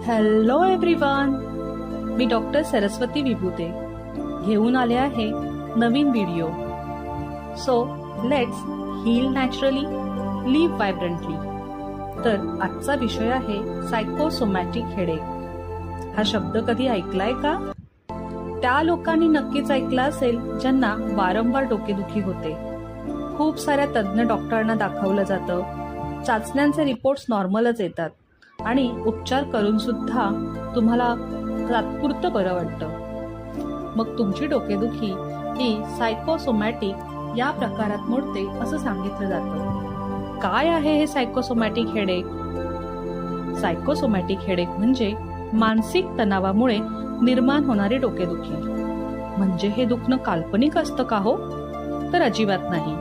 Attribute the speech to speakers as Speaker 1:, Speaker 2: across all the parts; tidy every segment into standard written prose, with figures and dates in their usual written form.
Speaker 1: Hello everyone, मी doctor Saraswati Vibhute घेऊन आले आहे नवीन video. So let's heal naturally, live vibrantly. तर आजचा विषय आहे सायकोसोमॅटिक हेडेक. हा शब्द कधी ऐकलाय का? त्या लोकांनी नक्कीच ऐकला असेल ज्यांना वारंवार डोकेदुखी होते. खूप साऱ्या तज्ज्ञ डॉक्टरांना दाखवलं जातं, चाचण्यांचे रिपोर्ट्स नॉर्मलच येतात आणि उपचार करून सुद्धा तुम्हाला तात्पुरतं बरं वाटतं. मग तुमची डोकेदुखी ही सायकोसोमॅटिक या प्रकारात मोडते असं सांगितलं जातं. काय आहे हे सायकोसोमॅटिक हेडेक? सायकोसोमॅटिक हेडेक म्हणजे मानसिक तणावामुळे निर्माण होणारी डोकेदुखी. म्हणजे हे दुखणं काल्पनिक असतं का हो? तर अजिबात नाही.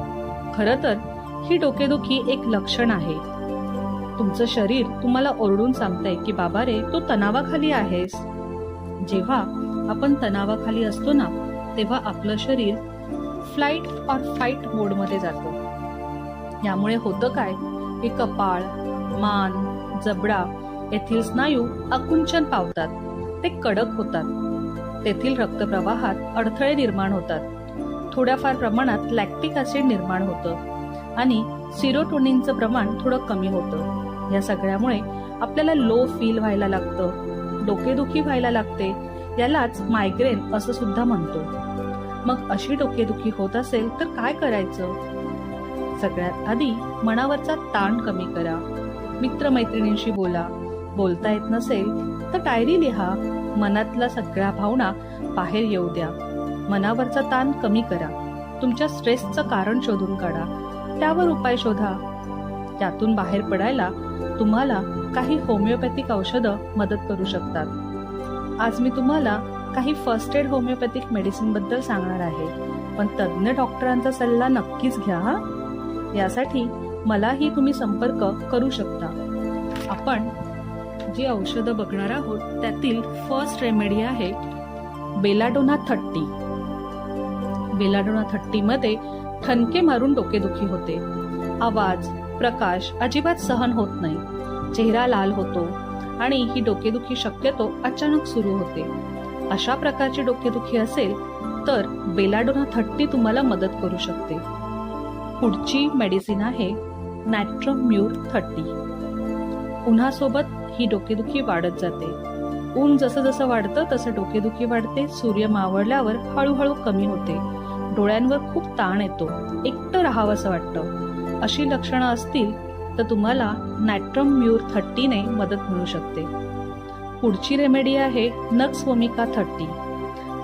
Speaker 1: खरं तर ही डोकेदुखी एक लक्षण आहे. तुमचं शरीर तुम्हाला ओरडून सांगतंय की बाबा रे, तू तणावाखाली आहेस. जेव्हा आपण तणावाखाली असतो ना, तेव्हा आपलं शरीर फ्लाइट ऑर फाईट मोड मध्ये जातं. यामुळे होतं काय की कपाळ, मान, जबडा येथील स्नायू आकुंचन पावतात, ते कडक होतात. तेथील रक्तप्रवाहात अडथळे निर्माण होतात. थोड्याफार प्रमाणात लॅक्टिक ऍसिड निर्माण होतं आणि सिरोटोनिनचं प्रमाण थोडं कमी होतं. या सगळ्यामुळे आपल्याला लो फील व्हायला लागतं, डोकेदुखी व्हायला लागते. यालाच मायग्रेन असं सुद्धा म्हणतो. मग अशी डोकेदुखी होत असेल तर काय करायचं? सगळ्यात आधी मनावरचा ताण कमी करा. मित्रमैत्रिणींशी बोला. बोलता येत नसेल तर डायरी लिहा. मनातल्या सगळ्या भावना बाहेर येऊ द्या. मनावरचा ताण कमी करा. तुमच्या स्ट्रेसचं कारण शोधून काढा, त्यावर उपाय शोधा. त्यातून बाहेर पडायला तुम्हाला काही होमिओपॅथिक औषधं मदत करू शकतात. आज मी तुम्हाला काही फर्स्ट एड होमिओपॅथिक मेडिसिन बद्दल सांगणार आहे, पण तज्ज्ञ डॉक्टरांचा सल्ला नक्कीच घ्या हा. यासाठी मलाही तुम्ही संपर्क करू शकता. आपण जी औषधं बघणार आहोत त्यातील फर्स्ट रेमेडी आहे बेलाडोना 30. बेलाडोना 30 मध्ये ठणके मारून डोकेदुखी होते. आवाज, प्रकाश अजिबात सहन होत नाही. चेहरा लाल होतो आणि ही डोकेदुखी शक्यतो अचानक सुरू होते. अशा प्रकारची डोकेदुखी असेल तर बेलाडोना 30 तुम्हाला मदत करू शकते. पुढची मेडिसिन आहे नॅट्रम म्यूर 30. उन्हासोबत ही डोकेदुखी वाढत जाते. ऊन जसं जसं वाढतं तसं डोकेदुखी वाढते. सूर्य मावळल्यावर हळूहळू कमी होते. डोळ्यांवर खूप ताण येतो. एकटं राहावंसं वाटतं. अशी लक्षणं असतील तर तुम्हाला नॅट्रम म्यूर 30 ने मदत मिळू शकते. पुढची रेमेडी आहे नक्स वोमिका 30.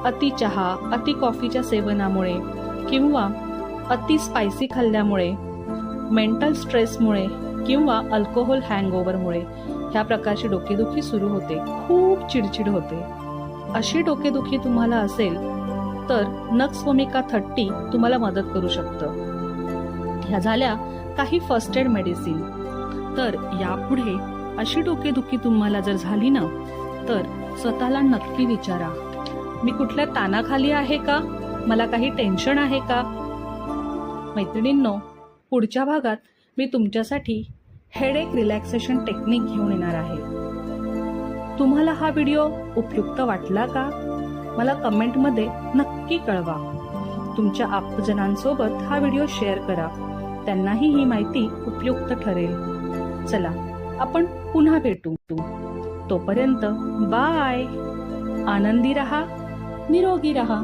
Speaker 1: अति चहा, अति कॉफीच्या सेवनामुळे किंवा अति स्पायसी खाल्ल्यामुळे, मेंटल स्ट्रेसमुळे किंवा अल्कोहोल हँगओव्हरमुळे ह्या प्रकारची डोकेदुखी सुरू होते. खूप चिडचिड होते. अशी डोकेदुखी तुम्हाला असेल तर नक्स वोमिका 30 तुम्हाला मदत करू शकतं. ह्या झाल्या काही फर्स्ट एड मेडिसिन. तर यापुढे अशी डोकेदुखी तुम्हाला जर झाली ना, तर स्वतःला नक्की विचारा, मी कुठल्या ताणाखाली आहे का? मला काही टेन्शन आहे का? मैत्रिणींनो, पुढच्या भागात मी तुमच्यासाठी हेडेक रिलॅक्सेशन टेक्निक घेऊन येणार आहे. तुम्हाला हा व्हिडिओ उपयुक्त वाटला का? मला कमेंटमध्ये नक्की कळवा. तुमच्या आप्तजनांसोबत हा व्हिडिओ शेअर करा. त्यांनाही ही माहिती उपयुक्त ठरेल. चला, आपण पुन्हा भेटू. तोपर्यंत बाय. आनंदी रहा, निरोगी रहा.